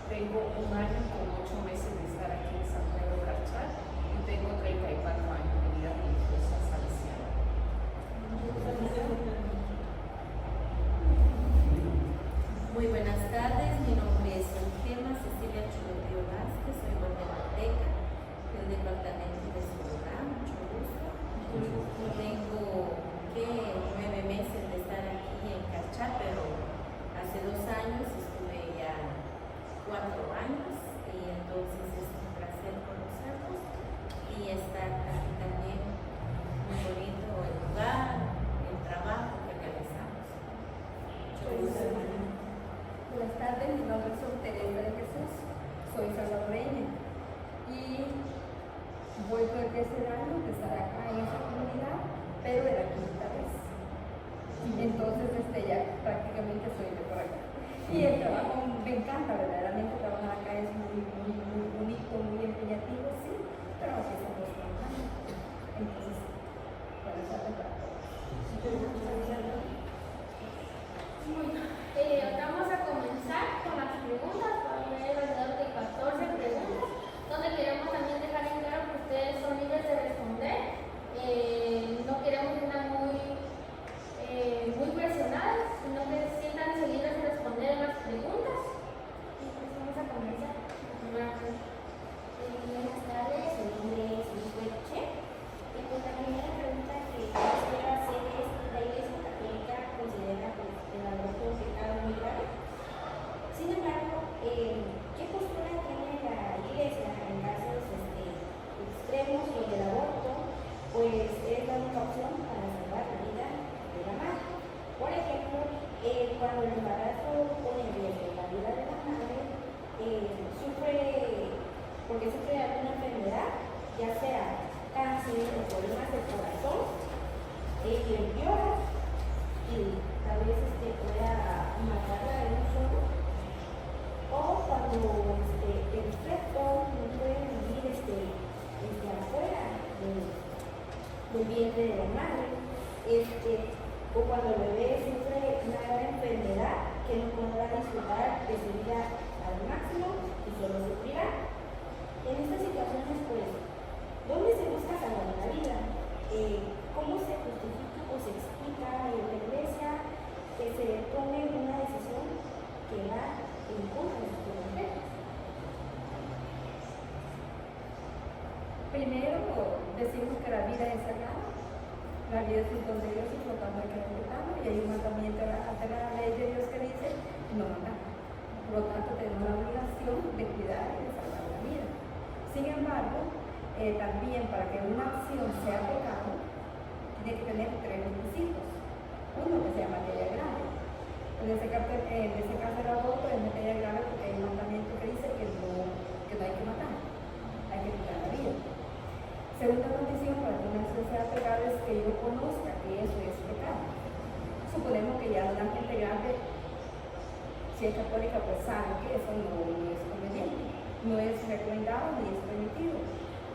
Tengo 1 año con 8 meses de estar aquí en San Pedro Carchal y tengo 34 años de vida religiosa salesiana. Muy buenas tardes, mi nombre es Gema Cecilia Chuloteo Vázquez, soy guatemalteca del departamento de Sonora, mucho gusto. Tengo 9 meses de estar aquí en Carchal, pero hace 2 años estuve ya 4 años y entonces es un placer conocerlos y estar aquí también. Muy bonito el lugar, el trabajo que realizamos. Mucho gusto, hermana. Buenas tardes, mi nombre es Teresa de Jesús, soy salvadoreña y voy por el 3er año de estar acá en esta comunidad, pero de la 5ª vez. Entonces ya prácticamente soy de por acá. Y el trabajo me encanta, verdaderamente trabajar acá es muy bonito, muy empeñativo, sí, pero así somos trabajando. Entonces, buenas tardes para todos. Vamos a comenzar con las preguntas. Va a haber alrededor de 14 preguntas, donde queremos también dejar en claro que ustedes son libres de responder. No queremos que sean muy presionadas, sino que siéntanse libres de responder a las preguntas. Y pues vamos a comenzar. Buenas tardes, mi nombre es Lisbeth Che. Y pues la primera pregunta que quisiera hacer es: ¿la Iglesia Católica considera el aborto un pecado muy grave? Sin embargo, ¿qué postura tiene la Iglesia en casos extremos donde el aborto pues es la única opción para salvar la vida de la madre? Por ejemplo, cuando el embarazo pone en riesgo la vida de la madre, porque sufre alguna enfermedad, ya sea cáncer o problemas del corazón, y empeora y tal vez pueda matarla de un solo, o cuando el feto no puede vivir afuera del vientre de la madre, o cuando el bebé sufre una grave enfermedad que no podrá disfrutar de su vida al máximo y solo sufrirá. En estas situaciones, pues, ¿dónde se busca salvar la vida? ¿Cómo se justifica o se explica en la Iglesia que se tome una decisión que va en contra de sus propios? Primero, decimos que la vida es sagrada, la vida es un don de Dios y por lo tanto hay que respetarlo, y hay un mandamiento ante la ley de Dios que dice no matar. Por lo tanto, tenemos la obligación de cuidar y de salvar la vida. Sin embargo, también para que una acción sea pecado, tiene que tener 3 requisitos. Uno que se llama materia grave. En ese caso el aborto es materia grave porque hay un mandamiento que dice que no hay que matar, hay que cuidar la vida. Segunda condición para que una acción sea pecado es que yo conozca que eso es pecado. Suponemos que ya una gente grande, si es católica, pues sabe que eso no es conveniente, no es recomendado ni es permitido.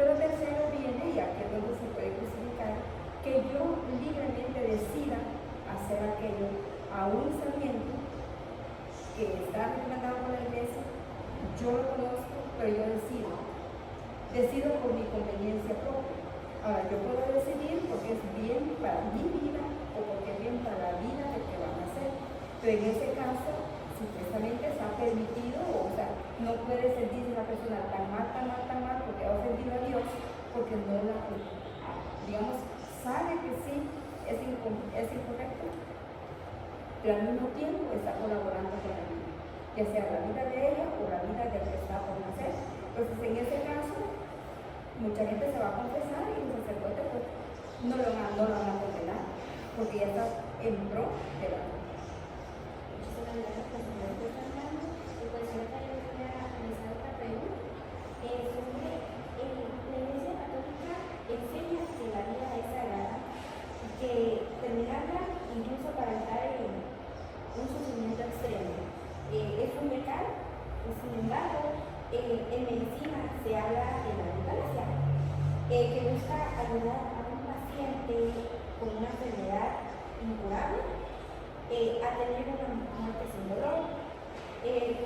Pero tercero viene, y aquí es donde se puede crucificar, que yo libremente decida hacer aquello, aún sabiendo que está recomendado por la Iglesia, yo lo conozco, pero yo decido por mi conveniencia propia. Ahora, yo puedo decidir porque es bien para mi vida o porque es bien para la vida del que van a hacer, pero en ese caso supuestamente está permitido, o sea, no puede sentirse una persona tan mal, porque ha ofendido a Dios, porque no la, digamos, sabe que sí es incorrecto, pero al mismo tiempo está colaborando con la vida, ya sea la vida de ella o la vida del que está por nacer. Entonces, en ese caso, mucha gente se va a confesar y el sacerdote pues, no lo van a condenar, porque ya está en pro de la vida. Muchísimas gracias por su respuesta, hermano. Y pues ahorita yo les voy a realizar otra pregunta. La Iglesia Católica enseña que la vida es sagrada y que terminarla incluso para estar en un sufrimiento extremo es un pecado. Sin embargo, en medicina se habla de la eutanasia, que busca ayudar a un paciente con una enfermedad incurable a tener una muerte sin dolor,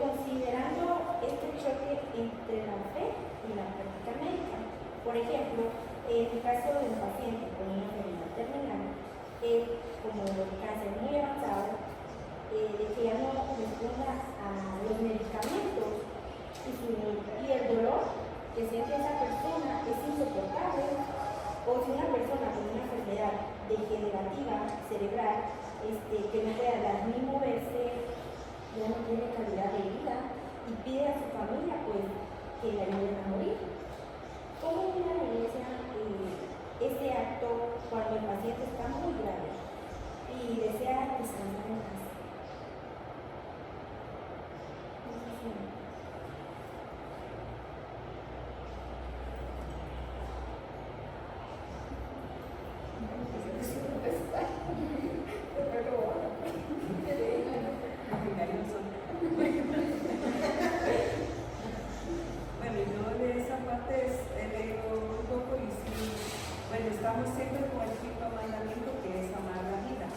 considerando este choque entre la fe y la práctica médica. Por ejemplo, en el caso de un paciente con una enfermedad terminal, como cáncer muy avanzado, de que ya no responda a los medicamentos y el dolor que siente esa persona es insoportable. O si una persona con una enfermedad degenerativa cerebral que no puede hablar ni moverse, ya no tiene calidad de vida y pide a su familia pues que le ayuden a morir. ¿Cómo mira la iglesia este acto cuando el paciente está muy grave y desea descansar en casa? Bueno, yo de esa parte he leído un poco y sí, bueno, estamos siempre con el quinto mandamiento que es amar la vida.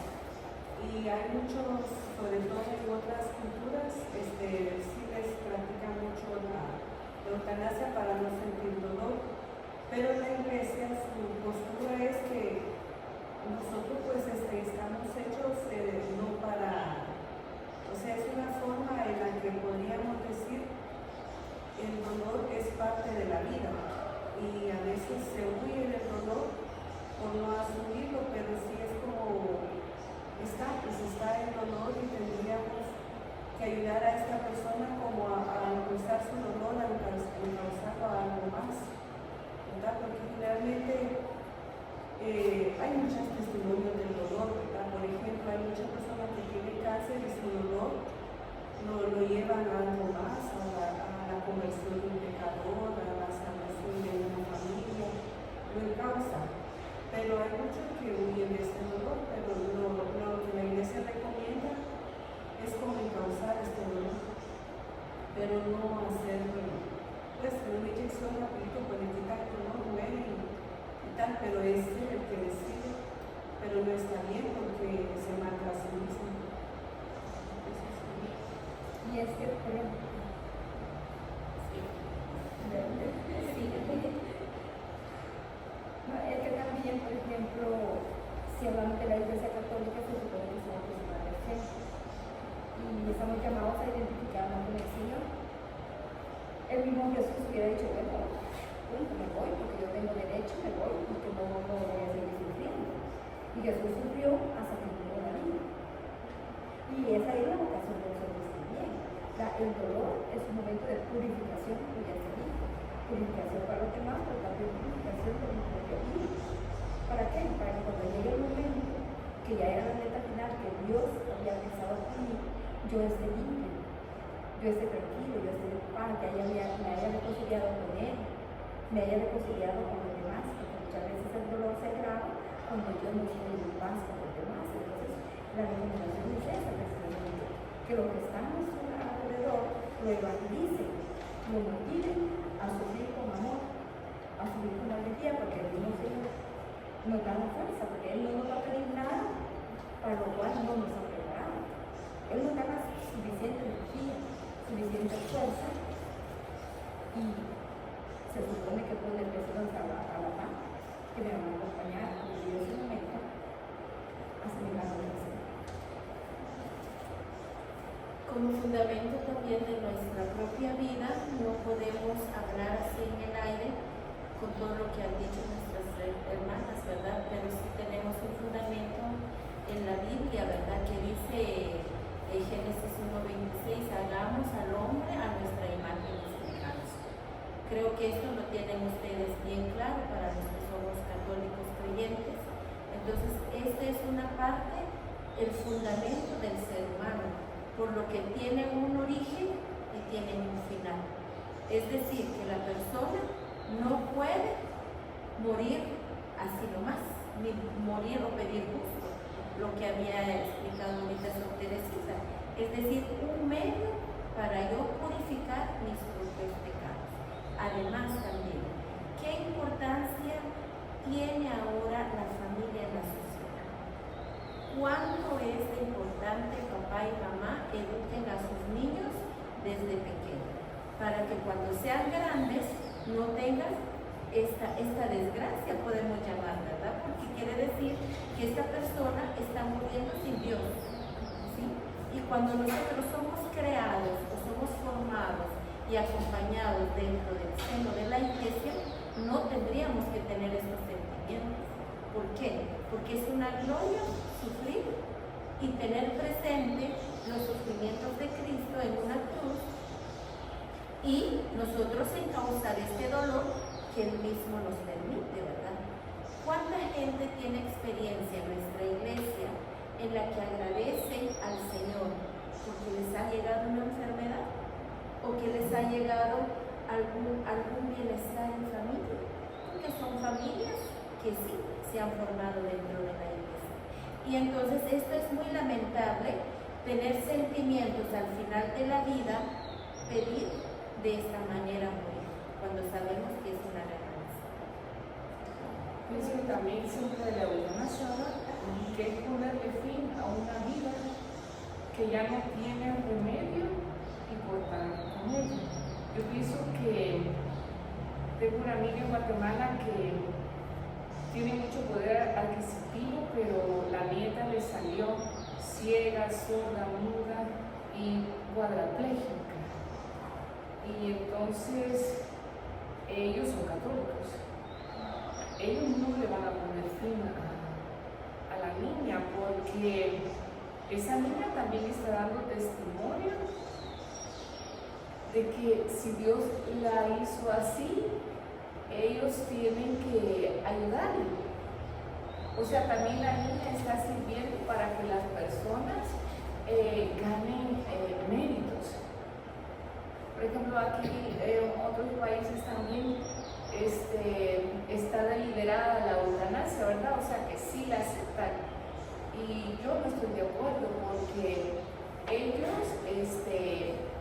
Y hay muchos, sobre todo en otras culturas, sí les practican mucho la eutanasia para no sentir dolor. Pero en la iglesia su postura es que nosotros pues estamos hechos no para, o sea, es una forma en la que podríamos decir el dolor es parte de la vida y a veces se huye del dolor por no asumirlo, pero sí es como está el dolor y tendríamos que ayudar a esta persona como a impulsar su dolor, a encauzarlo a algo más, ¿verdad? Porque generalmente hay muchos testimonios del dolor, ¿verdad? Por ejemplo, hay muchas personas que tienen cáncer y su dolor lo llevan a algo más, a la conversión de un pecador, a la salvación de una familia, lo encausa. Pero hay muchos que huyen de este dolor, pero lo que la iglesia recomienda es como encauzar este dolor, pero no hacer, pues, una inyección rapidito para quitar el dolor, muere y tal, pero es el que decide, pero no está bien porque se mata a sí mismo. Y es que, por ejemplo, no, es que también, por ejemplo, si hablamos de la Iglesia Católica, se supone que somos personas de fe y estamos llamados a identificar la conexión. El mismo Jesús hubiera dicho, bueno, me voy porque yo tengo derecho, me voy porque no voy a seguir sufriendo. Y Jesús sufrió hasta que llegó la vida. Y esa es la vocación de nosotros también. El dolor es un momento de purificación, como ya se dijo. Purificación para los demás, pero también purificación de mi propio vida. ¿Para qué? Para que cuando llegue el momento, que ya era la meta final, que Dios había pensado en mí, yo esté limpio, yo esté tranquilo, yo esté en paz, que me haya reconciliado con Él, me haya reconciliado con los demás, porque muchas veces el dolor se agrava cuando yo no estoy en paz con los demás. Entonces, la recomendación es esa, precisamente, que los que están a nuestro alrededor lo evangelicen, lo motiven a sufrir con amor, a sufrir con alegría, porque el mismo Señor nos da la fuerza, porque Él no nos va a pedir nada para lo cual no nos ha preparado. Él nos da la suficiente energía, suficiente fuerza y se supone que pone personas a la paz que me van a acompañar a vivir ese momento asimilando el Señor. Como fundamento también de nuestra propia vida, no podemos hablar así en el aire con todo lo que han dicho nuestras hermanas, ¿verdad? Pero sí tenemos un fundamento en la Biblia, ¿verdad? Que dice Génesis 1:26, hagamos al hombre a nuestra imagen y semejanza. Creo que esto lo tienen ustedes bien claro para los que somos católicos creyentes. Entonces, esta es una parte, el fundamento del ser humano, por lo que tienen un origen y tienen un final. Es decir, que la persona no puede morir así nomás, ni morir o pedir gusto, lo que había explicado ahorita Sor Teresita. Es decir, un medio para yo purificar mis propios pecados. Además también, ¿qué importancia tiene ahora la familia en la sociedad? ¿Cuánto es importante papá y mamá eduquen a sus niños desde pequeños? cuando sean grandes no tengan esta desgracia, podemos llamar, ¿verdad? Porque quiere decir que esta persona está muriendo sin Dios, ¿sí? Y cuando nosotros somos creados o somos formados y acompañados dentro del seno de la iglesia, no tendríamos que tener estos sentimientos. ¿Por qué? Porque es una gloria sufrir y tener presente los sufrimientos de Cristo en una cruz y nosotros encauzar este dolor que Él mismo nos permite, ¿verdad? ¿Cuánta gente tiene experiencia en nuestra iglesia en la que agradece al Señor porque les ha llegado una enfermedad o que les ha llegado algún bienestar en familia? Porque son familias que sí se han formado dentro de la iglesia. Y entonces esto es muy lamentable, tener sentimientos al final de la vida, pedir de esta manera morir, cuando sabemos que es una ganancia. Pienso que también siempre de la eutanasia, que es ponerle fin a una vida que ya no tiene remedio y cortar con ella. Yo pienso que tengo una amiga en Guatemala que tiene mucho poder adquisitivo, pero la nieta le salió ciega, sorda, muda y cuadraplégica. Y entonces ellos son católicos. Ellos no le van a poner fin a la niña porque esa niña también está dando testimonio de que si Dios la hizo así, ellos tienen que ayudarle. O sea, también la niña está sirviendo para que las personas ganen méritos. Por ejemplo, aquí en otros países también está deliberada la eutanasia, ¿verdad? O sea, que sí la aceptan. Y yo no estoy de acuerdo porque ellos,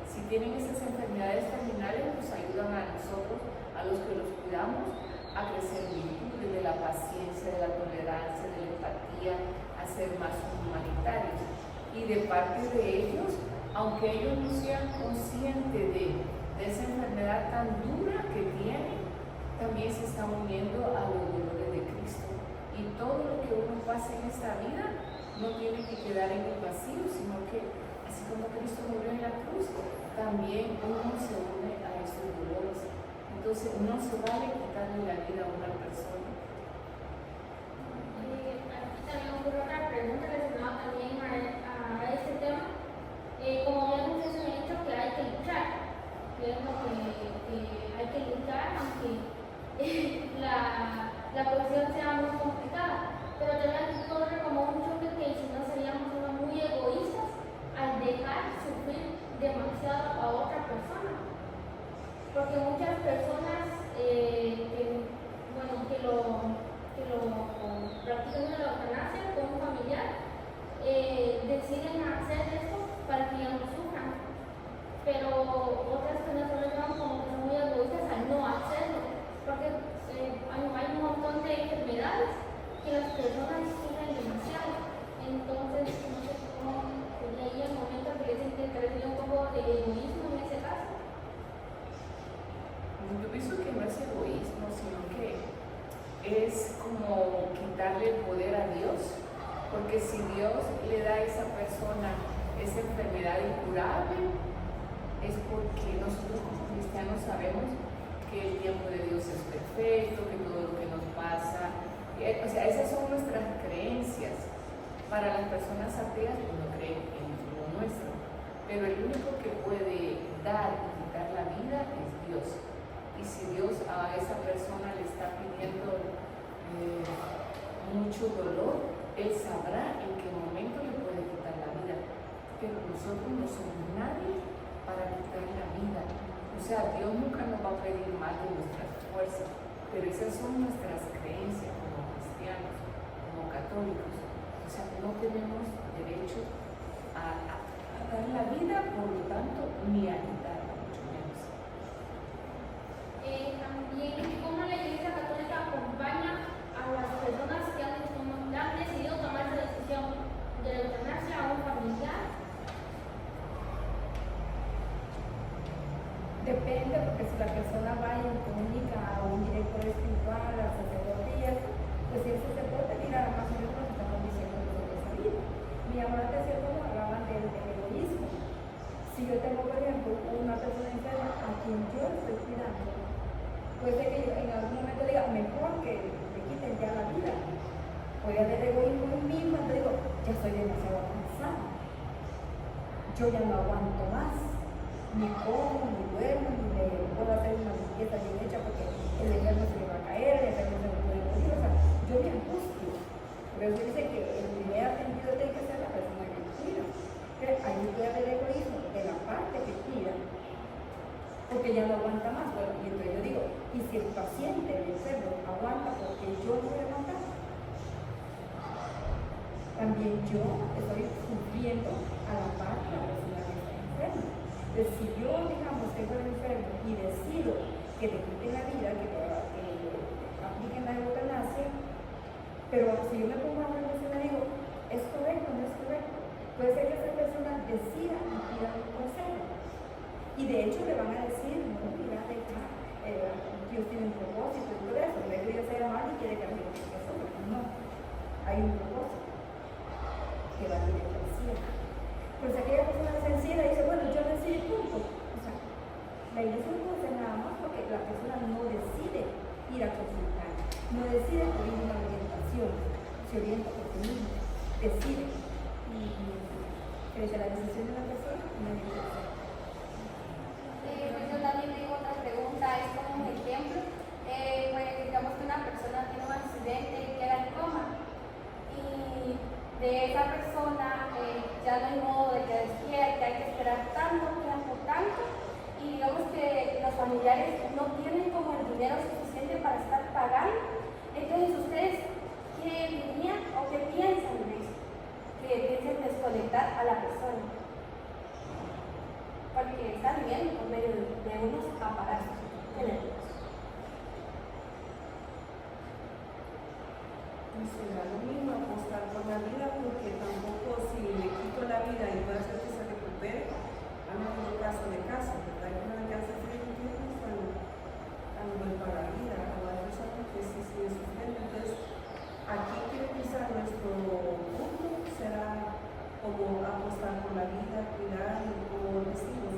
si tienen esas enfermedades terminales, nos ayudan a nosotros, a los que los cuidamos, a crecer virtudes de la paciencia, de la tolerancia, de la empatía, a ser más humanitarios. Y de parte de ellos, aunque ellos no sean conscientes de esa enfermedad tan dura que tienen, también se están uniendo a los dolores de Cristo. Y todo lo que uno pasa en esta vida no tiene que quedar en el vacío, sino que así como Cristo murió en la cruz, también uno se une a esos dolores. Entonces no se vale quitarle la vida a una persona. Aquí también ocurre otra pregunta relacionada también a este tema. Como ya muchos me han dicho que hay que luchar, creemos que hay que luchar aunque la cuestión sea muy complicada, pero también ocurre como un choque que si no seríamos muy egoístas al dejar sufrir demasiado a otra persona, porque muchas personas que practican la eutanasia con un familiar deciden hacer esto para que ya no sufran, pero otras personas como que son muy egoístas al no hacerlo, porque hay un montón de enfermedades que las personas sufren demasiado. Entonces no sé cómo sería el momento que les interpretaría un poco de egoísmo en ese caso. Yo pienso que no es egoísmo, sino que es como quitarle el poder a Dios, porque si Dios le da a esa persona esa enfermedad incurable, es porque nosotros como cristianos sabemos que el tiempo de Dios es perfecto, que todo lo que nos pasa, o sea, esas son nuestras creencias. Para las personas ateas, pues no creen en lo nuestro, pero el único que puede dar y quitar la vida es Dios. Y si Dios a esa persona le está pidiendo mucho dolor, Él sabrá en qué momento le puede quitar la vida. Pero nosotros no somos nadie para quitar la vida. O sea, Dios nunca nos va a pedir más de nuestras fuerzas, pero esas son nuestras creencias como cristianos, como católicos. O sea, no tenemos derecho a dar la vida, por lo tanto, ni a quitarla, mucho menos. También, ¿cómo la Iglesia Católica acompaña a las personas que han decidido tomar la decisión de la eutanasia a un familiar? Depende, porque si la persona va y comunica a un director espiritual, a sacerdotes, pues si el sacerdote mira más o menos lo que estamos diciendo nosotros ahorita. Me llamó la atención cuando hablaban del egoísmo. Si yo tengo, por ejemplo, una persona enferma a quien yo estoy cuidando, puede ser que yo en algún momento diga, mejor que le quiten ya la vida. Voy a ver egoísmo en mí cuando digo, ya estoy demasiado cansado. Yo ya no aguanto más. Ni como, ni duermo, ni me puedo hacer una limpieza bien hecha porque el enfermo se me va a caer, el enfermo se me puede morir. O sea, yo me angustio. Por eso dice que el primer atendido tiene que ser la persona que cuida. Pero ahí puede haber egoísmo de la parte que cuida, porque ya no aguanta más. Bueno, y entonces yo digo, ¿y si el paciente, el enfermo, aguanta porque yo no voy a aguantar? También yo estoy sufriendo a la parte de la persona que está enferma. Entonces, si yo, digamos, tengo el enfermo y decido que le quiten la vida, que apliquen la eutanasia, pero si yo me pongo a hablar y me digo, ¿es correcto o no es correcto? Puede ser que esa persona decida y pida un consejo. Y de hecho le van a decir, no, mira, Dios tiene un propósito y todo eso, no es que Dios sea mal y quiere que la gente se solo. No, hay un propósito que va directo al cielo. Pues aquella persona sencilla dice, bueno, yo decido punto. O sea, la iglesia no puede hacer nada más porque la persona no decide ir a consultar, no decide pedir una orientación, se orienta por sí mismo, decide. Y frente a la decisión de la persona, no hay necesidad. Pues yo también tengo otra pregunta, es como un ejemplo. Pues digamos que una persona tiene un accidente y queda en coma. Y de esa persona ya no hay modo de que despierte, hay que esperar tanto tiempo, tanto, y digamos que los familiares no tienen como el dinero suficiente para estar pagando. Entonces, ¿ustedes qué dirían o qué piensan de eso? Que piensen desconectar a la persona, porque están viviendo por medio de unos aparatos eléctricos. Será lo mismo apostar por la vida, porque tampoco si le quito la vida y voy a hacer que se recupere, han habido caso de caso, ¿verdad? Hay una que hace 3 tiempos tan buen para la vida, o hay personas que sí siguen sufriendo. Entonces, aquí quiero quizá nuestro punto será como apostar por la vida, cuidar, como decimos,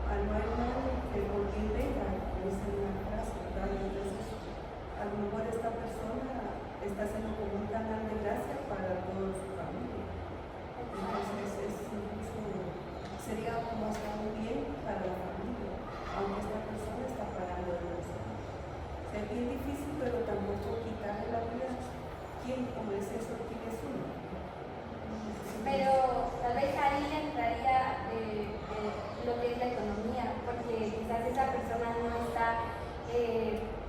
al no hay nadie que por quien venga, como dice una frase, ¿verdad? Entonces, a lo mejor esta persona está siendo como un canal de gracia para toda su familia. Entonces, sería como hasta un bien para la familia, aunque esta persona está pagando el bolsillo. Es bien difícil, pero tampoco quitarle la vida. ¿Quién, como es eso, quién es uno? Pero tal vez ahí entraría lo que es la economía, porque quizás esa persona no está,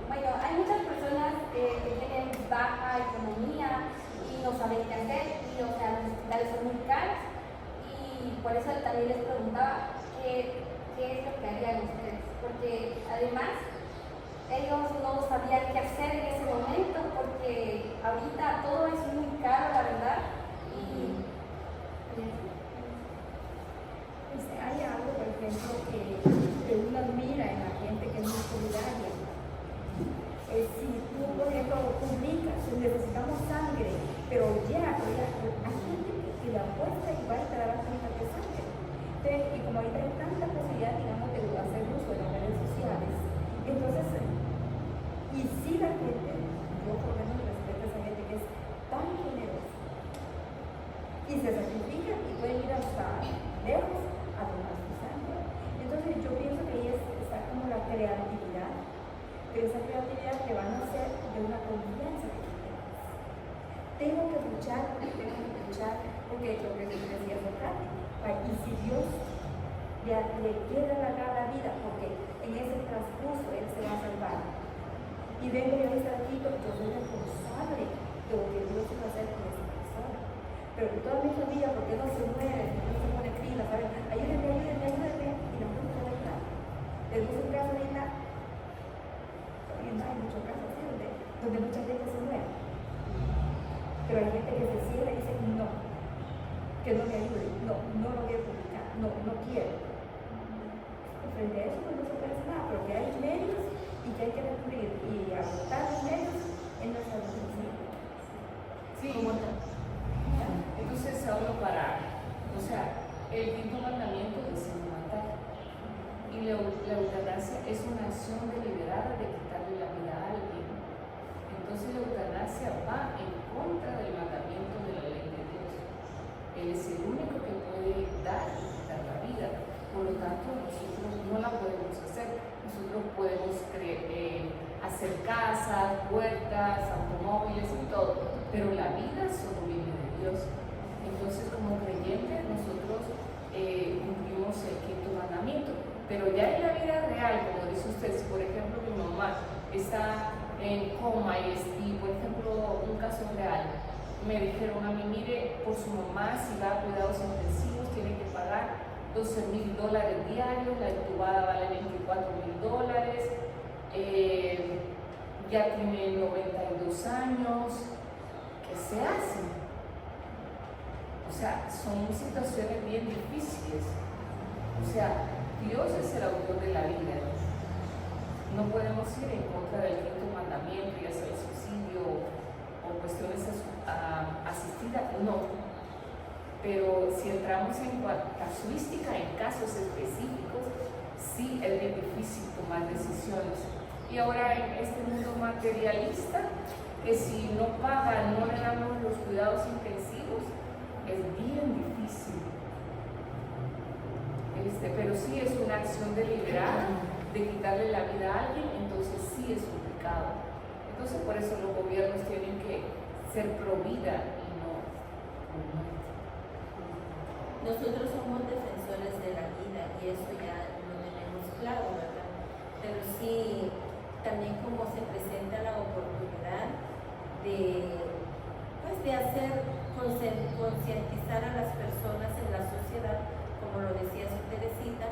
bueno, hay muchas personas que tienen baja economía y no saben qué hacer, y o sea, los hospitales son muy caros, y por eso también les preguntaba qué es lo que harían ustedes, porque además ellos no sabían qué hacer en ese momento, porque ahorita todo es muy caro, la verdad, y hay algo, por ejemplo, que uno admira en la gente que es muy solidaria. Si tú, por ejemplo, publicas, necesitamos sangre, pero ya hay gente que la apuesta y va a estar a la clínica de sangre. Entonces, y como ahorita hay tanta posibilidad, digamos, de hacer uso de las redes sociales, entonces, y si la gente, yo por lo menos respeto a esa gente que es tan generosa, y se sacrifican y pueden ir hasta lejos a tomar su sangre. Entonces yo pienso que ahí está como la creatividad, pero esa creatividad que van a hacer de una confianza que tú tienes. Tengo que luchar, porque es lo que tú decías Sócrates. Y si Dios le quiere alargar la vida, porque en ese transcurso Él se va a salvar, y vengo yo a estar aquí, yo soy responsable de lo que Dios va a hacer con esa persona. Pero toda mi familia, ¿por qué no se muere? ¿Por qué no se pone fila? ¿Sabes? Ayúdenme, y la gente va a estar. Les puse un caso ahorita, hay muchos casos así, donde mucha gente se muere. Pero hay gente que se cierra y dice, no, que no me ayude, no lo voy a publicar, no quiero. Frente a eso, pues no se puede la eutanasia es una acción deliberada de quitarle la vida a alguien. Entonces la eutanasia va en contra del mandamiento de la ley de Dios. Él es el único que puede dar y quitar la vida. Por lo tanto, nosotros no la podemos hacer. Nosotros podemos hacer casas, puertas, automóviles y todo, pero la vida solo viene de Dios. Entonces, como creyentes, nosotros cumplimos el quinto mandamiento. Pero ya en la vida real, como dice usted, si por ejemplo mi mamá está en coma y por ejemplo, un caso real, me dijeron a mí, mire, por su mamá, si va a cuidados intensivos, tiene que pagar $12,000 diarios, la intubada vale $24,000, ya tiene 92 años, ¿qué se hace? O sea, son situaciones bien difíciles. O sea, Dios es el autor de la vida. No podemos ir en contra del quinto mandamiento, ya sea el suicidio o cuestiones asistidas, no. Pero si entramos en casuística, en casos específicos, sí es bien difícil tomar decisiones. Y ahora en este mundo materialista, que si no pagan, no le damos los cuidados intensivos, es bien difícil. Pero sí es una acción deliberada de quitarle la vida a alguien, entonces sí es un pecado. Entonces por eso los gobiernos tienen que ser pro vida y no pro muerte. Nosotros somos defensores de la vida y eso ya lo tenemos claro, ¿verdad? Pero sí, también como se presenta la oportunidad de hacer concientizar a las personas en la sociedad, como lo decía su Teresita,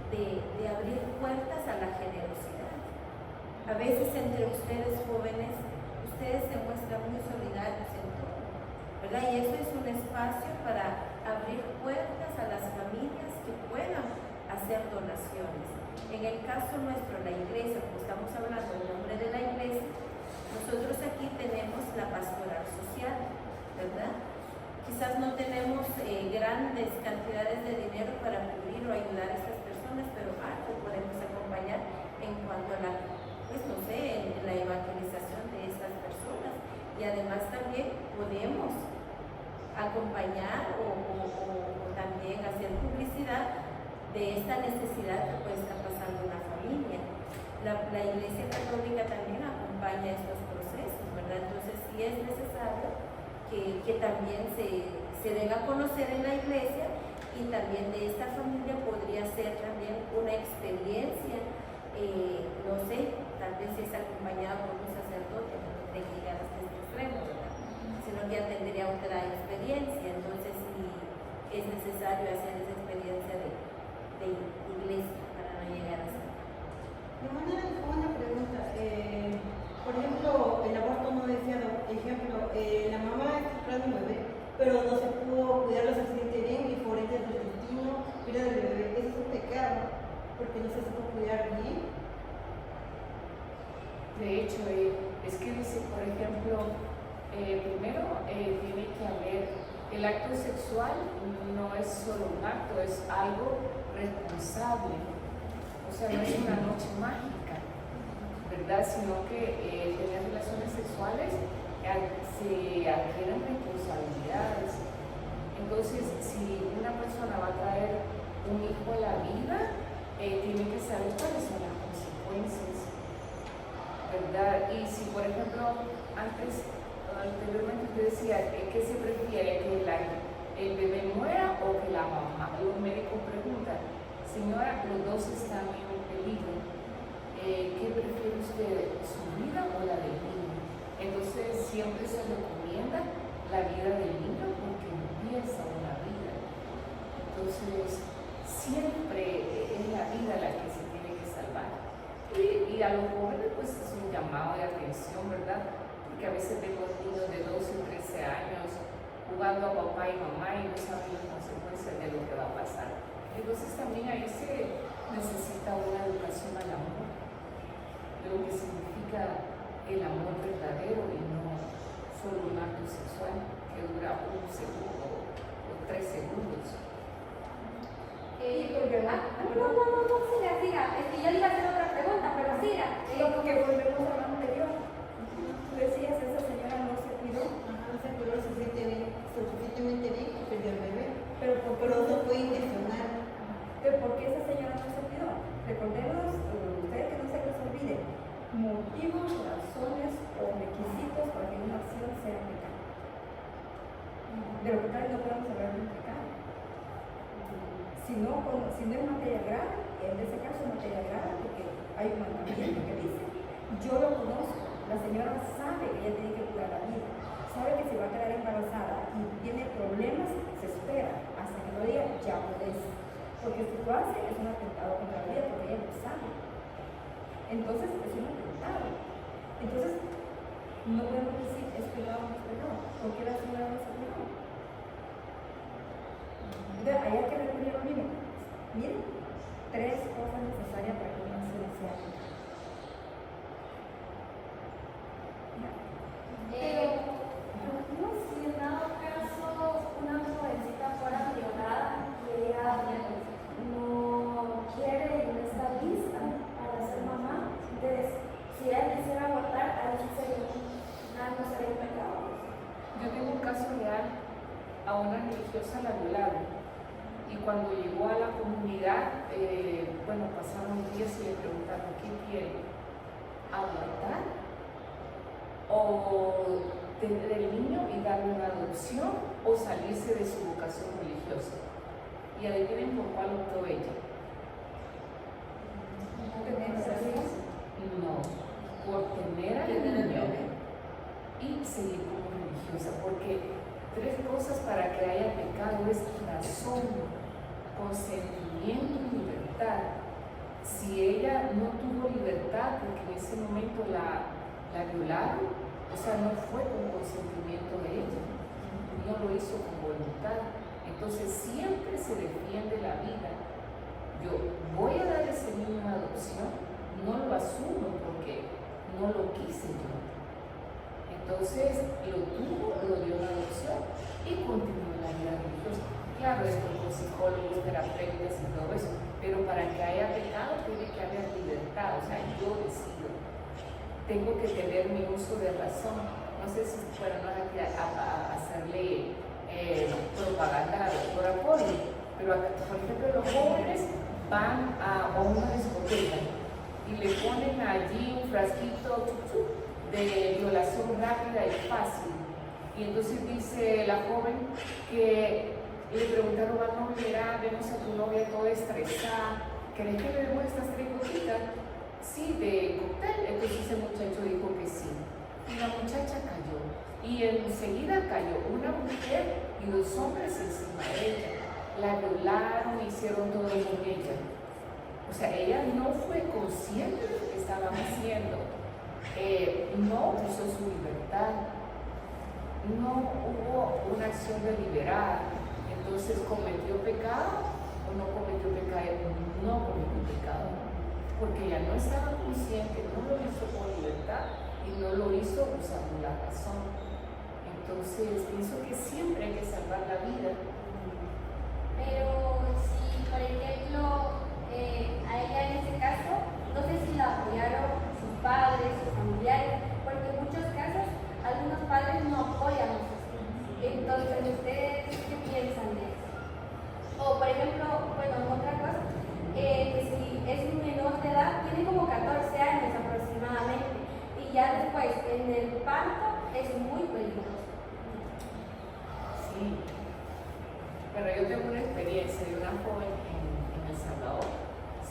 de abrir puertas a la generosidad. A veces entre ustedes jóvenes, ustedes se muestran muy solidarios en todo, ¿verdad? Y eso es un espacio para abrir puertas a las familias que puedan hacer donaciones. En el caso nuestro, la iglesia, como estamos hablando en nombre de la iglesia, nosotros aquí tenemos la pastoral social, ¿verdad? Quizás no tenemos grandes cantidades de dinero para cubrir o ayudar a estas personas, pero algo podemos acompañar en cuanto a en la evangelización de estas personas. Y además también podemos acompañar o también hacer publicidad de esta necesidad que puede estar pasando una familia. La Iglesia Católica también acompaña estos procesos, ¿verdad? Entonces sí es necesario que también se den a conocer en la iglesia, y también de esta familia podría ser también una experiencia, no sé, tal vez si es acompañado por un sacerdote, no tendría que llegar hasta este extremo, ¿verdad? Sino que ya tendría otra experiencia. Entonces sí es necesario hacer esa experiencia de iglesia para no llegar hasta acá. Una pregunta. Por ejemplo, el aborto no deseado. Ejemplo, la mamá está esperando un bebé, pero no se pudo cuidar lo suficiente bien y por ende el destino pierde el bebé. Eso es un pecado, porque no se supo cuidar bien. De hecho, es que dice, por ejemplo, primero tiene que haber, el acto sexual no es solo un acto, es algo responsable. O sea, no es una noche mágica, ¿verdad? Sino que tener relaciones sexuales se adquieren responsabilidades. Entonces, si una persona va a traer un hijo a la vida, tiene que saber cuáles son las consecuencias, ¿verdad? Y si, por ejemplo, anteriormente usted decía, ¿qué se prefiere? ¿Que el bebé muera o que la mamá? Los médicos preguntan, señora, los dos están en peligro. ¿Qué prefiere usted, su vida o la del niño? Entonces siempre se recomienda la vida del niño porque empieza una vida. Entonces siempre es la vida la que se tiene que salvar. Y a los jóvenes pues es un llamado de atención, ¿verdad? Porque a veces vemos niños de 12 o 13 años jugando a papá y mamá y no saben las consecuencias de lo que va a pasar. Entonces también ahí se necesita una educación al amor, de lo que significa el amor verdadero y no solo un acto sexual que dura 1 segundo o 3 segundos. Y porque No, siga. Es que yo le iba a hacer otra pregunta, pero siga. lo que volvemos a lo anterior. Tú decías, esa señora no se cuidó, No se curó suficientemente bien que perdió el bebé. pero Pero no fue intencional. ¿por qué esa señora no se cuidó? Recordemos, ustedes que no se les olvide, motivos, razones o requisitos para que una acción sea pecado. De lo contrario no podemos hablar de un pecado. Si no es materia grave, en ese caso es materia grave porque hay un mandamiento que dice, yo lo conozco, la señora sabe que ella tiene que cuidar la vida, sabe que se va a quedar embarazada y tiene problemas, se espera hasta que no diga, ya puedes. Porque si lo hace es un atentado contra la vida porque ella lo sabe. Entonces es un atentado. Entonces no podemos decir es pecado o no es pecado. ¿Por qué la señora no se cuidó? Entonces ahí hay que recurrir a lo mismo. Miren, 3 cosas necesarias para que una acción sea pecado. No, si en dado caso una jovencita fuera violada y ella no quiere y no está lista para ser mamá, entonces si ella quisiera abortar, ahí sí sería no sería un pecado. Yo tengo un caso real, a una religiosa la violaron y cuando llegó a la comunidad, pasaron días y le preguntaron ¿qué quiere? ¿Abortar? ¿O tener el niño y darle una adopción? ¿O salirse de su vocación religiosa? Y adivinen por cuál optó ella. No, por tener al niño y seguir como religiosa, porque 3 cosas para que haya pecado es razón, consentimiento y libertad. Si ella no tuvo libertad porque en ese momento la violaron, o sea, no fue con consentimiento de ella, no lo hizo con voluntad. Entonces siempre se defiende la vida. Yo voy a dar ese niño en adopción, no lo asumo porque no lo quise yo. Entonces lo tuvo, lo dio en adopción y continuó en la vida religiosa. Claro, esto con psicólogos, terapeutas y todo eso, pero para que haya pecado tiene que haber libertad, o sea, yo decido. Tengo que tener mi uso de razón. No sé si fueron a hacerle propaganda a la doctora Poli, pero acá, por ejemplo, los jóvenes van a una discoteca y le ponen allí un frasquito de violación rápida y fácil. Y entonces dice la joven que le preguntaron al novio, mira, vemos a tu novia toda estresada, ¿querés que le demos estas 3 gotitas? Sí, de cóctel. Entonces el muchacho dijo que sí. Y la muchacha cayó. Y enseguida cayó una mujer y 2 hombres encima de ella. La violaron, hicieron todo con ella. O sea, ella no fue consciente de lo que estaban haciendo. No usó su libertad. No hubo una acción deliberada. Entonces, ¿cometió pecado o no cometió pecado? No cometió pecado. Porque ella no estaba consciente, no lo hizo con libertad y no lo hizo usando la razón. Entonces, pienso que siempre hay que salvar la vida. Pero si, por ejemplo, a ella en ese caso, no sé si la apoyaron sus padres, sus familiares, porque en muchos casos algunos padres no apoyan a sus hijos. Entonces, ¿ustedes qué piensan de eso? O, por ejemplo, otra cosa, que si es un menor de edad, tiene como 14 años aproximadamente, y ya después en el parto es muy peligroso. Sí. Bueno, yo tengo una experiencia de una joven en El Salvador,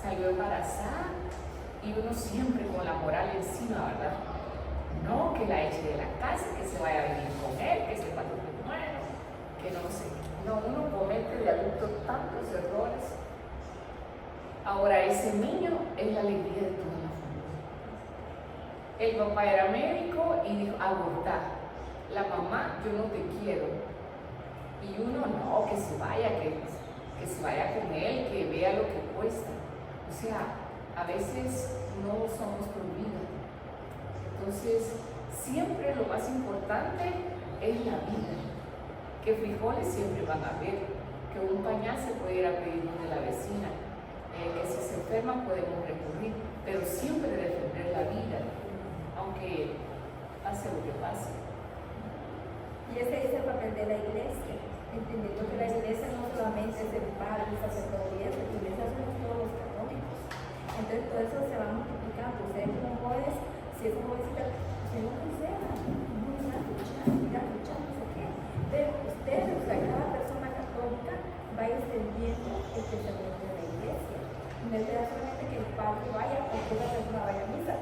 salió embarazada y uno siempre con la moral encima, ¿verdad? No, que la eche de la casa, que se vaya a vivir con él, que se pase de nuevo, que no sé. No, uno comete de adulto tantos errores. Ahora, ese niño es la alegría de toda la familia. El papá era médico y dijo, abortar. La mamá, yo no te quiero. Y uno, no, que se vaya, que se vaya con él, que vea lo que cuesta. O sea, a veces no somos por vida. Entonces, siempre lo más importante es la vida. Que frijoles siempre van a haber, que un pañal se puede ir a pedir de la vecina, que si se enferma podemos recurrir, pero siempre defender la vida, aunque pase lo que pase. Y ese es el papel de la iglesia, entendiendo que la iglesia no solamente es el padre, el sacerdote, la iglesia somos todos los católicos. Entonces todo eso se va multiplicando. Ustedes como jóvenes, si es jovencita, usted no conseja, no van a luchar, no sé qué. Pero ustedes, o sea, cada persona católica va extendiendo el pensamiento de la iglesia. No es solamente que el padre vaya o que la persona vaya a misa.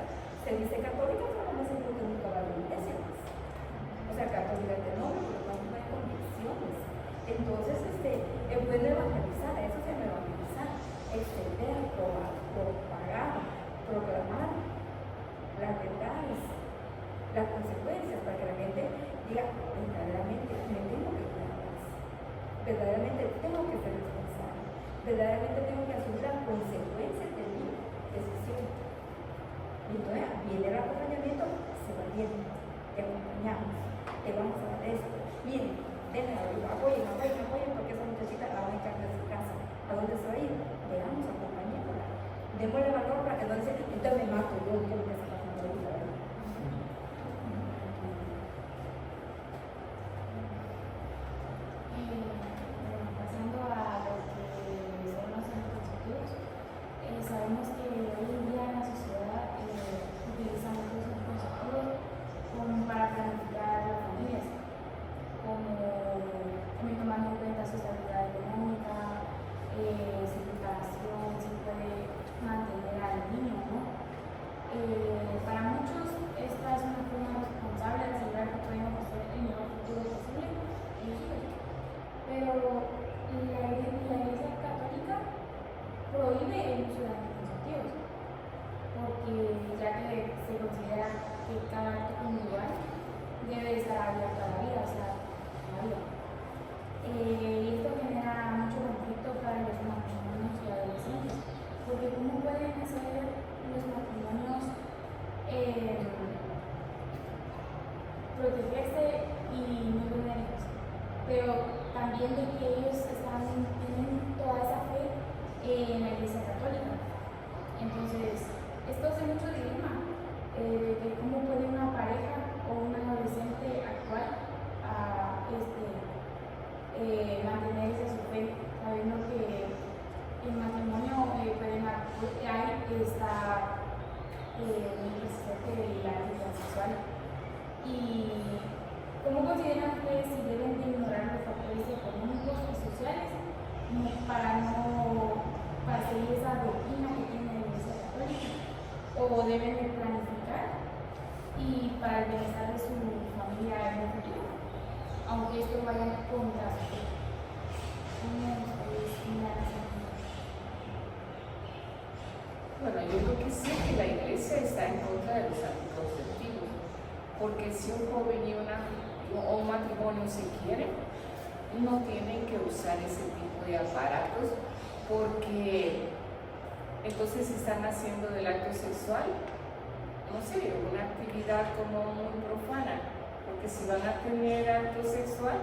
Se dice católica, pero no se dice que nunca va a la iglesia. O sea, católica de nombre, pero no hay convicciones. Entonces, es bueno evangelizar, eso se llama evangelizar, extender, propagar, proclamar las verdades, las consecuencias, para que la gente diga, verdaderamente me tengo que cuidar más, verdaderamente tengo que ser responsable, verdaderamente tengo que asumir las consecuencias de mi decisión. Y entonces viene el acompañamiento, se va viendo, te acompañamos, te vamos a dar esto, miren, apoyen, porque esa muchachita la van a encargar de su casa. ¿A dónde se va a ir? Veamos, acompañémosla. Démosle valor para que no dice, entonces me mato, yo lo que está pasando ahorita, ¿verdad? Pasando a lo que son los anticonceptivos, sabemos que hoy en día en la sociedad utilizan los anticonceptivos como para planificar las familias, como también tomando en cuenta su estabilidad económica, su preparación, si puede mantener al niño, ¿no? Para muchos esta es una forma responsable de asegurar que podemos hacer el mejor futuro posible en su vida. Pero la Iglesia Católica prohíbe el uso de anticonceptivos, porque ya que se considera que cada acto conyugal debe estar abierto a la vida, o sea, a la vida. Y esto genera mucho conflicto para los matrimonios y adolescentes, porque ¿cómo pueden hacer los matrimonios protegerse y no tener hijos? Pero también de que ellos tienen toda esa fe en la Iglesia Católica. Entonces, esto hace mucho dilema de cómo puede una pareja o un adolescente actual mantenerse su fe, sabiendo que el matrimonio hay esta necesidad de la vida sexual. ¿Y cómo consideran que si deben de ignorar los factores económicos y sociales para seguir esa doctrina que tiene la Iglesia Católica? ¿O deben de planificar y para el bienestar de su familia en el futuro, aunque esto vaya contra su fe? Bueno, yo creo que sí que la iglesia está en contra de los anticonceptivos, porque si un joven y un matrimonio se quieren, no tienen que usar ese tipo de aparatos, porque entonces están haciendo del acto sexual, no sé, una actividad como muy profana, porque si van a tener acto sexual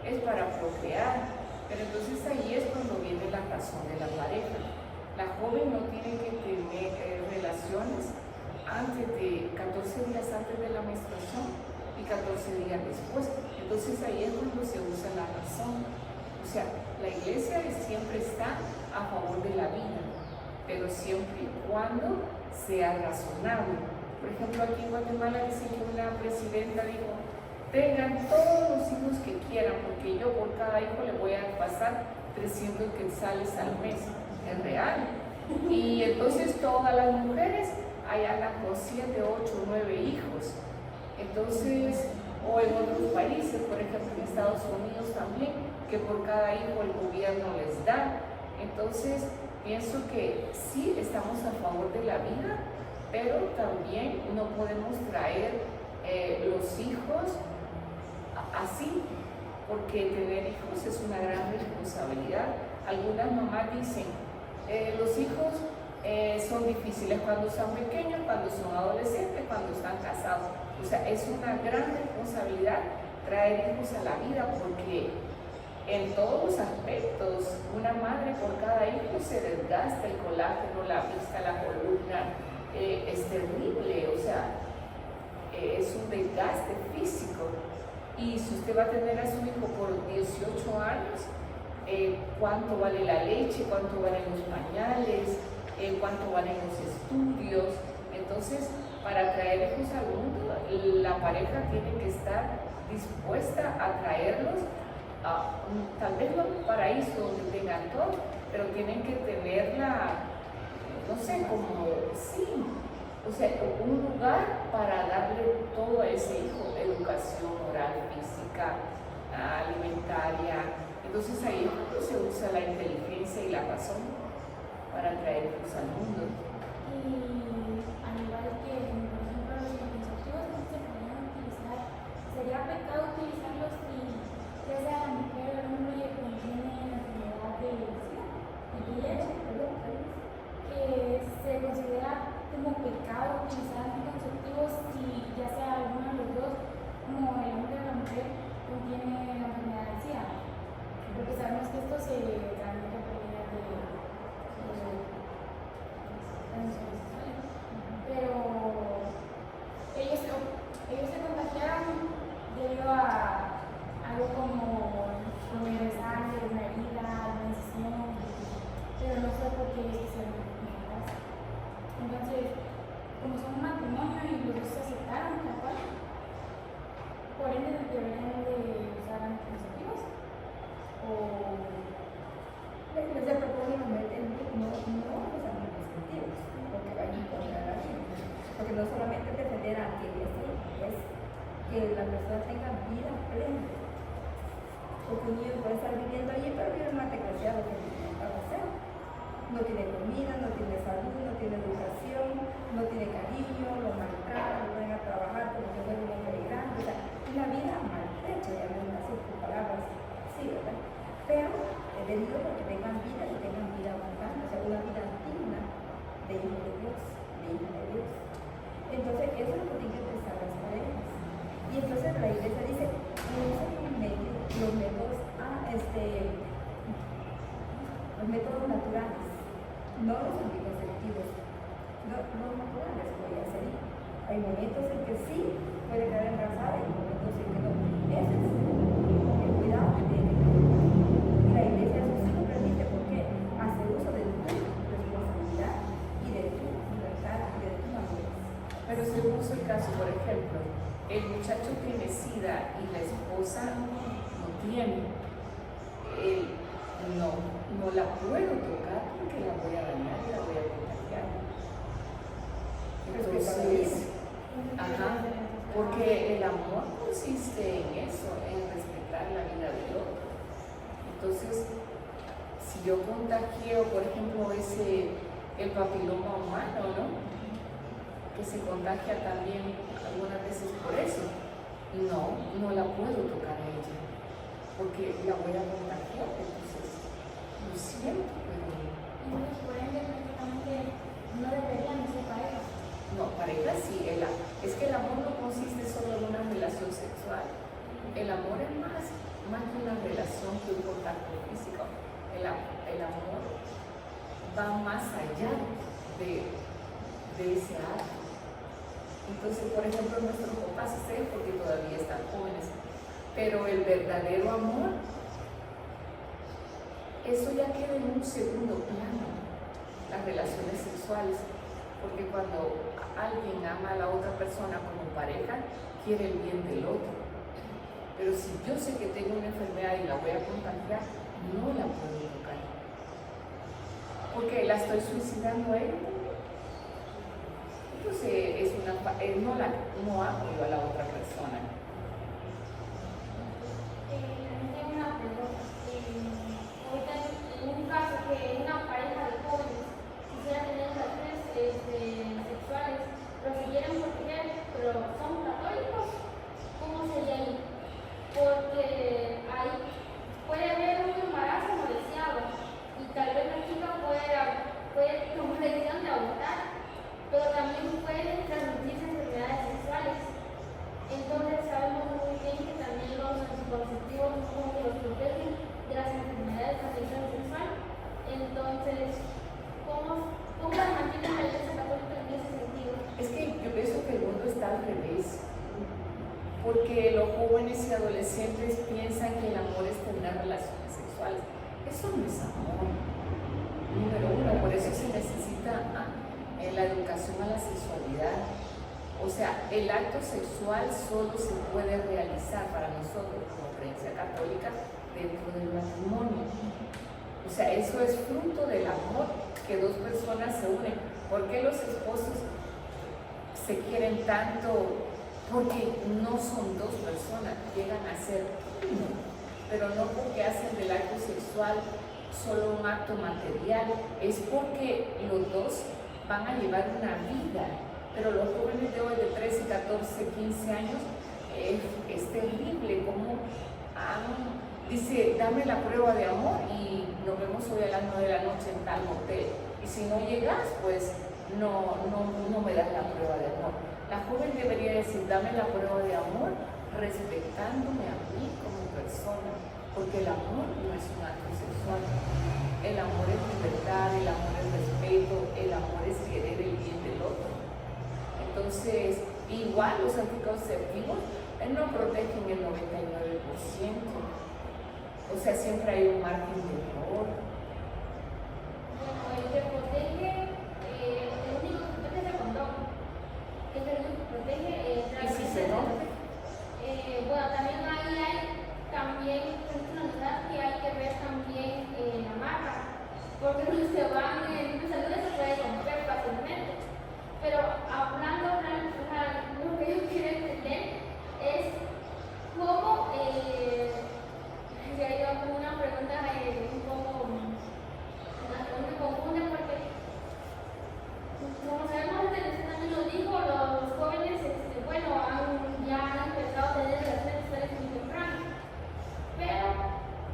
es para procrear, pero entonces ahí es cuando viene la razón de la pareja. La joven no tiene que tener relaciones antes de 14 días antes de la menstruación y 14 días después. Entonces ahí es cuando se usa la razón. O sea, la iglesia siempre está a favor de la vida, pero siempre y cuando sea razonable. Por ejemplo, aquí en Guatemala dicen que una presidenta dijo, tengan todos los hijos que quieran, porque yo por cada hijo le voy a pasar 300 quetzales al mes. Es real. Y entonces todas las mujeres hayan con 7, 8, 9 hijos. Entonces, o en otros países, por ejemplo en Estados Unidos también, que por cada hijo el gobierno les da. Entonces, pienso que sí estamos a favor de la vida, pero también no podemos traer los hijos así, porque tener hijos es una gran responsabilidad. Algunas mamás dicen, los hijos son difíciles cuando son pequeños, cuando son adolescentes, cuando están casados. O sea, es una gran responsabilidad traer hijos a la vida, porque en todos los aspectos. Una madre por cada hijo se desgasta, el colágeno, la vista, la columna, es terrible, o sea, es un desgaste físico. Y si usted va a tener a su hijo por 18 años, cuánto vale la leche, cuánto valen los pañales, cuánto valen los estudios. Entonces, para traer hijos al mundo, la pareja tiene que estar dispuesta a traerlos a tal vez no un paraíso donde tengan todo, pero tienen que tenerla, no sé, como sí, o sea, un lugar para darle todo a ese hijo: educación moral, física, alimentaria. Entonces ahí se usa la inteligencia y la razón para traer hijos al mundo. Y al igual que, por ejemplo, los anticonceptivos no se podrían utilizar, ¿sería pecado utilizarlos si ya sea la mujer o el hombre contiene la enfermedad de VIH? Que se considera como pecado utilizar anticonceptivos si ya sea alguno de los dos, como el hombre o la mujer, contiene la enfermedad del SIDA? Porque sabemos que esto se transmite por medio de pero ellos se contagiaron debido a algo como comer de sangre, una herida, una incisión, pero no fue porque ellos hicieron enfermedades. Entonces, como son un matrimonio y los dos se aceptaron tal cual, por ende deberían de usar anticonceptivos o se propone no los anticonceptivos, porque van en contra de la vida. Porque no solamente defender a quien es que la persona tenga vida plena. Porque un niño puede estar viviendo allí, pero vive más desgraciado que el va a ser. No tiene comida, no tiene salud, no tiene educación, no tiene cariño, lo maltratan, lo ponen a trabajar porque fue un hombre grande. O sea, una vida maltrecha, ya no así con palabras, sí, ¿verdad? Pero he venido porque tengan vida y tengan vida abundante, o sea, una vida digna de hijo de Dios, de hija de Dios. Entonces, eso es lo que tienen que pensar las parejas. Y entonces la iglesia dice, usen los métodos naturales, no los anticonceptivos, los naturales, voy a decir. Hay momentos en que sí puede quedar embarazada y momentos en que no. Ese es el cuidado que tiene. Y la iglesia eso sí lo permite porque hace uso de tu responsabilidad y de tu libertad y de tu madurez. Pero según el caso, por ejemplo, el muchacho tiene SIDA y la esposa no tiene, no la puedo tocar porque la voy a dañar y la voy a contagiar. Entonces, porque el amor consiste en eso, en respetar la vida del otro. Entonces, si yo contagié, por ejemplo, el papiloma humano, ¿no? Que se contagia también algunas veces por eso, no la puedo tocar a ella, porque la voy a contagiar. Entonces, lo siento, pero entonces por ende prácticamente no deberían ser pareja. no, pareja sí. Es que el amor no consiste solo en una relación sexual. El amor es más que una relación que un contacto físico. El amor va más allá de ese acto. Entonces, por ejemplo, nuestros papás sé porque todavía están jóvenes, pero el verdadero amor, eso ya queda en un segundo plano, las relaciones sexuales, porque cuando alguien ama a la otra persona como pareja, quiere el bien del otro. Pero si yo sé que tengo una enfermedad y la voy a contagiar, no la puedo tocar, porque la estoy suicidando a ella. Entonces no amo yo a la otra persona. También tengo una pregunta. Ahorita en un caso que una pareja de jóvenes quisiera tener relaciones sexuales, pero si quieren proteger, pero son católicos, ¿cómo sería ahí? Porque ahí puede haber un embarazo no deseado y tal vez la chica puede tomar la decisión de abortar, pero también pueden transmitirse enfermedades sexuales. Entonces sabemos muy bien que también los anticonceptivos no los protegen, eso que el mundo está al revés. Porque los jóvenes y adolescentes piensan que el amor es tener relaciones sexuales. Eso no es amor. Número uno, por eso se necesita la educación a la sexualidad. O sea, el acto sexual solo se puede realizar para nosotros como creencia católica dentro del matrimonio. O sea, eso es fruto del amor que dos personas se unen. ¿Por qué los esposos se quieren tanto? Porque no son dos personas, llegan a ser uno, pero no porque hacen del acto sexual solo un acto material, es porque los dos van a llevar una vida. Pero los jóvenes de hoy de 13, 14, 15 años, es terrible como dice, dame la prueba de amor y nos vemos hoy a las 9 de la noche en tal hotel. Y si no llegas, pues no me das la prueba de amor. La joven debería decir, dame la prueba de amor respetándome a mí como persona, porque el amor no es un acto sexual. El amor es libertad, el amor es respeto, el amor es querer el bien del otro. Entonces, igual los anticonceptivos no protegen el 99%. O sea, siempre hay un margen de error. Bueno, el que protege, el único que protege es el condón. Es el único que protege. ¿Y si se rompe? Bueno, también ahí hay que hay que ver también la marca, porque los que van en salud se puede romper fácilmente. Pero hablando, lo que yo quiero entender es cómo, ya yo hago una pregunta un poco, me confunde porque, como sabemos, usted también lo dijo, los jóvenes, ya han empezado a tener relaciones sexuales muy temprano, pero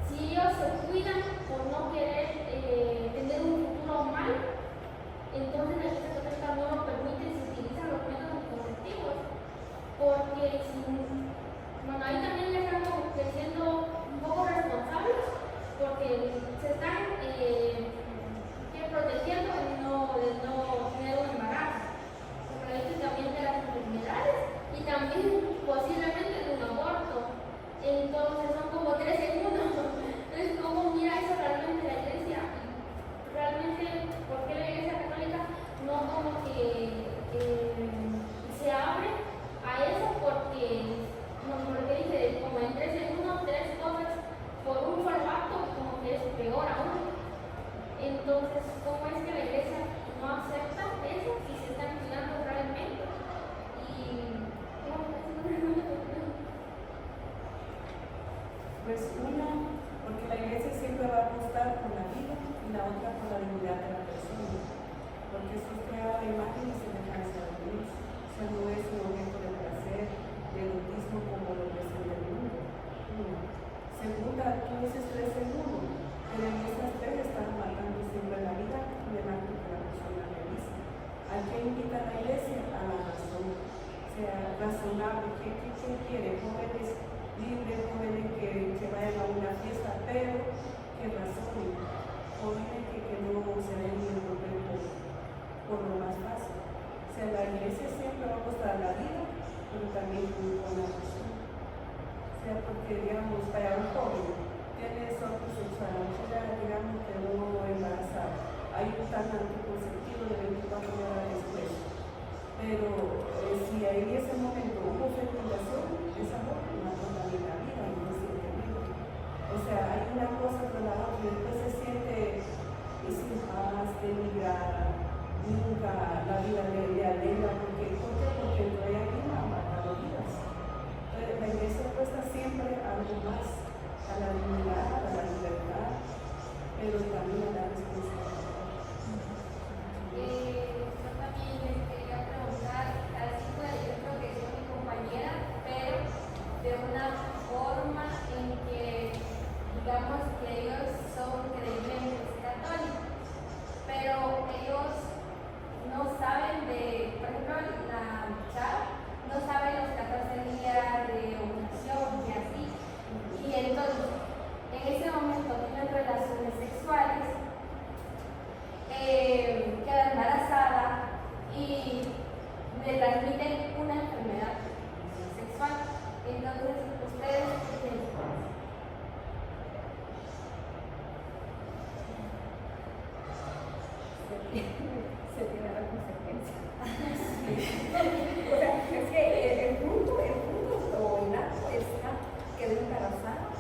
si ellos se cuidan por no querer tener un futuro mal, entonces la Iglesia Católica no lo permite si se utilizan los métodos anticonceptivos, porque ahí también ya están como que siendo un poco responsables, porque se están protegiendo de no tener un embarazo, porque la Iglesia también de las enfermedades y también posiblemente de un aborto. Entonces son como 3 segundos. Entonces, ¿cómo mira eso realmente la Iglesia? Realmente, ¿por qué la Iglesia Católica no como que se abre a eso? Porque dice, como en 3 segundos, 3 cosas por un solo acto, como que es peor aún. Entonces, ¿cómo es que la Iglesia no acepta eso y se están cuidando realmente? Pues una, porque la iglesia siempre va a apostar por la vida y la otra por la dignidad de la persona, porque eso es creada la imagen y semejanza de Dios. O sea, no es un objeto de placer, de erotismo como lo presenta el mundo. Una. Segunda, tú dices 3 segundos, pero en esas 3 están marcando siempre la vida y el acto que la persona realiza. ¿A qué invita la iglesia? A la razón. O sea, razonable. ¿Qué quiere? Jóvenes libres, jóvenes que vayan a una fiesta, pero que razonen. Jóvenes que no se den ni por lo más fácil. O sea, la iglesia siempre va a mostrar la vida, pero también con la razón. O sea, porque, digamos, para un joven tiene sorte sexual, digamos que no embarazada, hay un tan anticonceptivo de 24 horas después. Pero si en ese momento hubo fecundación, esa mujer mató también la vida y no siente vida. O sea, hay una cosa con la otra y después se siente sin paz, denigrada, nunca la vida le alegra. ¿Por qué? Porque no hay alguien a matar vidas. Entonces, la iglesia apuesta siempre algo más a la dignidad, a la libertad, pero también a la responsabilidad. Yo también les quería preguntar, así fue, yo creo que soy mi compañera, pero de una forma en que, digamos que ellos son creyentes católicos, pero ellos no saben por ejemplo, la chava no sabe los 14 días de ovulación y así, y entonces, en ese momento tienen relaciones sexuales, queda embarazada y le transmiten una enfermedad de transmisión sexual. Entonces, ustedes ¿qué piensan? Se tiene la consecuencia. O sea, es que el punto o el acto está, quedó embarazada.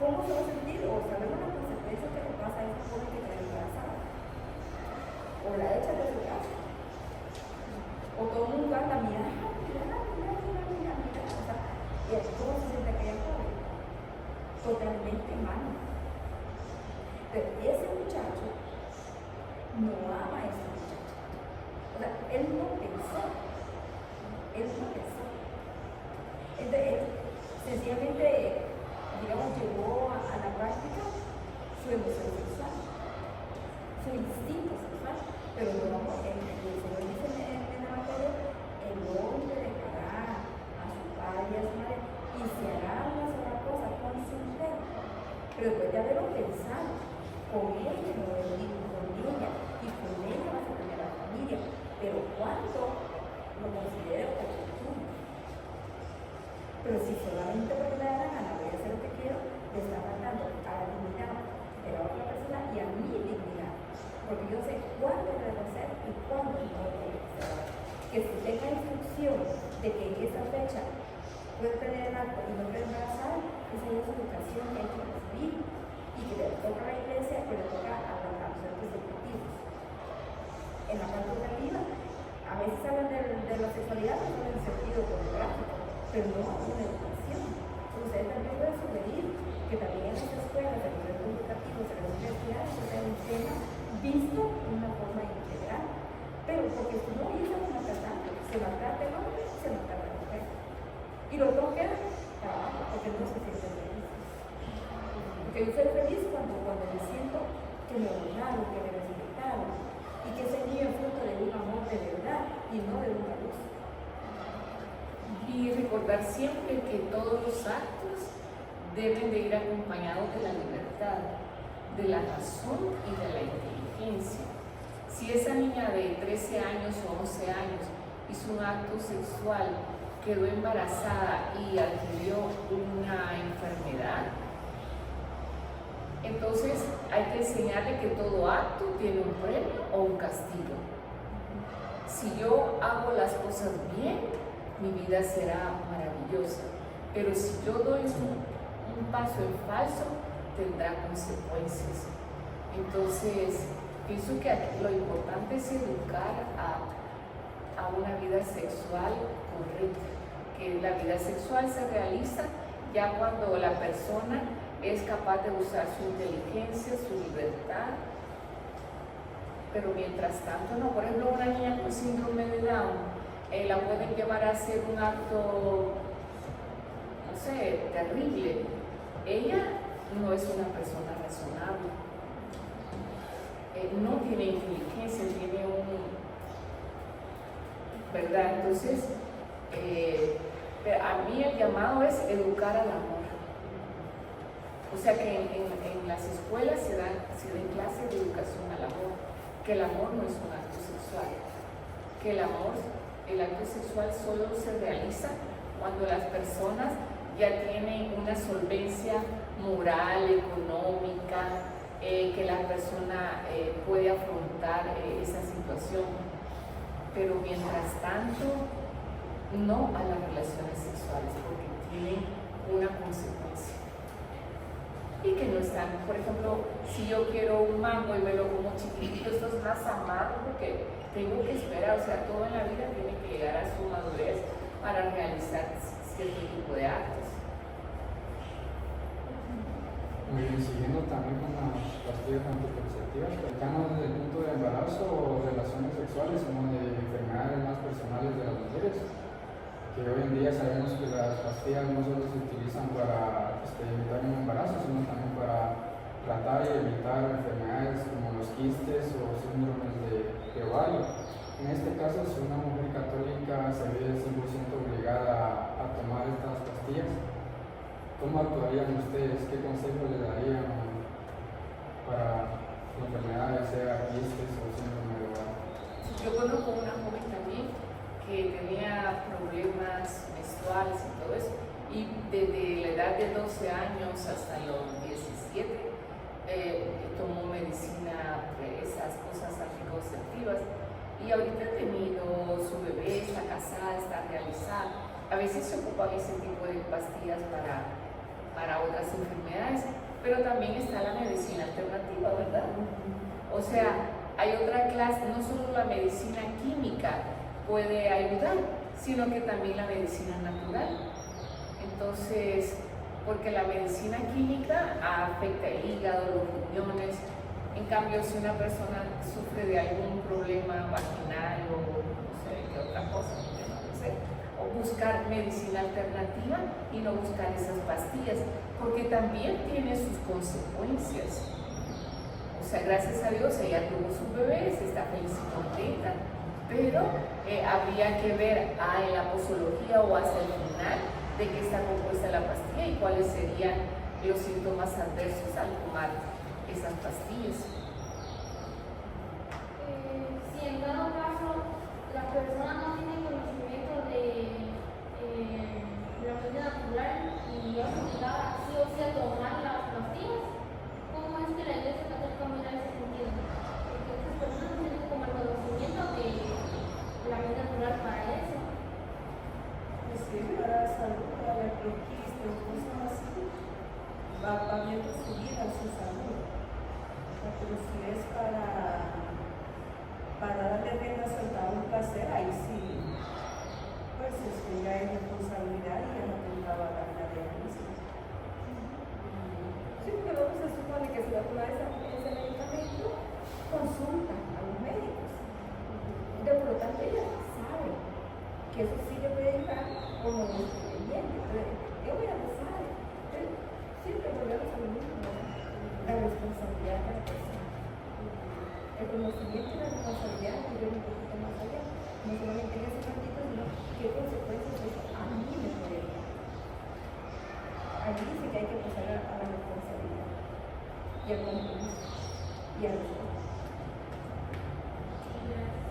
¿Cómo se va a sentir? O sabemos la consecuencia que le pasa a esa joven que queda embarazada. O la echa de su casa. O todo el mundo anda mirando, mira. O sea, ¿y cómo se siente aquella joven? Totalmente mal. Pero ese muchacho no ama a esa muchacha. O sea, él no pensó. Entonces, él sencillamente, digamos, llevó a la práctica su emoción sexual, su instinto sexual, pero no, el Señor dice en la materia, el hombre dejará a su padre y a su madre y se hará una sola cosa con su mujer. Pero después de haberlo pensado, con ella no lo digo, con ella, y con ella vas a tener la familia, pero ¿cuánto lo considero oportuno? Pero si solamente porque me da la gana voy a hacer lo que quiero, le está faltando a la dignidad de la otra persona y a mi dignidad, porque yo sé cuándo lo debo hacer y cuándo no lo debo hacer. Que si tenga instrucción de que en esta fecha puede tener el acto y no puede embarazar, esa es la educación que hay que recibir. Y que le toca a la iglesia, que le toca a los centros educativos. En la parte educativa, a veces hablan de la sexualidad no en el sentido pornográfico, pero no una educación. Ustedes también pueden sugerir que también en las escuelas, en los centros educativos, en las universidades, sea un tema visto de una forma integral. Pero porque si no, ellos se van maltratando. Se maltrata el hombre, se maltrata la mujer. Y los dos quedan trabajo, porque no se sienten felices. Porque yo soy feliz cuando me siento que me honraron, que me respetaron y que ese niño es fruto de un amor de verdad y no de una luz. Y recordar siempre que todos los actos deben de ir acompañados de la libertad, de la razón y de la inteligencia. Si esa niña de 13 años o 11 años hizo un acto sexual, quedó embarazada y adquirió una enfermedad, entonces hay que enseñarle que todo acto tiene un premio o un castigo. Si yo hago las cosas bien, mi vida será maravillosa. Pero si yo doy un paso en falso, tendrá consecuencias. Entonces, pienso que aquí lo importante es educar a una vida sexual correcta. Que la vida sexual se realiza ya cuando la persona es capaz de usar su inteligencia, su libertad, pero mientras tanto no. Por ejemplo, una niña con síndrome de Down la pueden llevar a hacer un acto, no sé, terrible. Ella no es una persona razonable, no tiene inteligencia, tiene ¿verdad? Entonces, a mí el llamado es educar al amor. O sea que en las escuelas se den clases de educación al amor, que el amor no es un acto sexual, que el acto sexual solo se realiza cuando las personas ya tienen una solvencia moral, económica, que la persona puede afrontar esa situación. Pero mientras tanto, no a las relaciones sexuales, porque tienen una consecuencia. Y que no están, por ejemplo, si yo quiero un mango y me lo como chiquitito, esto es más amargo porque tengo que esperar, o sea, todo en la vida tiene que llegar a su madurez para realizar cierto tipo de actos. Muy bien, siguiendo también con las pastillas anticonceptivas, ya no desde el punto de embarazo o relaciones sexuales, sino de enfermedades más personales de las mujeres, que hoy en día sabemos que las pastillas no solo se utilizan para evitar un embarazo, sino también para tratar y evitar enfermedades como los quistes o síndromes de ovario. En este caso, si una mujer católica se ve 100% obligada a tomar estas pastillas, ¿cómo actuarían ustedes? ¿Qué consejos le darían para enfermedades, sea quistes o síndrome de ovario? Yo conozco una joven también que tenía problemas menstruales y todo eso, y desde la edad de 12 años hasta los 17 tomó medicina, esas cosas anticonceptivas, y ahorita ha tenido su bebé, está casada, está realizada. A veces se ocupan ese tipo de pastillas para otras enfermedades, pero también está la medicina alternativa, ¿verdad? O sea, hay otra clase, no solo la medicina química puede ayudar, sino que también la medicina natural. Entonces, porque la medicina química afecta el hígado, los riñones. En cambio, si una persona sufre de algún problema vaginal o no sé qué otra cosa, no sé, o buscar medicina alternativa y no buscar esas pastillas, porque también tiene sus consecuencias. O sea, gracias a Dios ella tuvo su bebé, se está feliz y contenta, pero habría que ver en la posología o hasta el final de qué está compuesta la pastilla y cuáles serían los síntomas adversos al tomar esas pastillas. Si en dado caso la persona no tiene conocimiento de la medicina natural y es obligada sí o sí a tomar las pastillas, ¿cómo es que la Iglesia Católica mira ese sentido? Porque estas personas tienen como el conocimiento de la medicina natural para eso. Pues sí, para salud, para la conquista, cosas así, va viendo su vida, su salud. Pero si es para darle rienda suelta a un placer, ahí sí, pues es que ya es responsabilidad y ya no tentaba darle de mismo. Sí, porque luego se supone que si va a tomar ese medicamento, consulta a los médicos. Entonces, por lo tanto, ella sabe que eso sí le puede ayudar como independiente. Entonces, yo voy a sabe. Siempre volvemos a lo mismo, la responsabilidad de la persona. El conocimiento y la responsabilidad que yo un poquito más allá. No solamente en ese ratito, sino qué consecuencias eso a mí me puede dar. Allí dice que hay que pasar a la responsabilidad y al compromiso y al respeto. Gracias.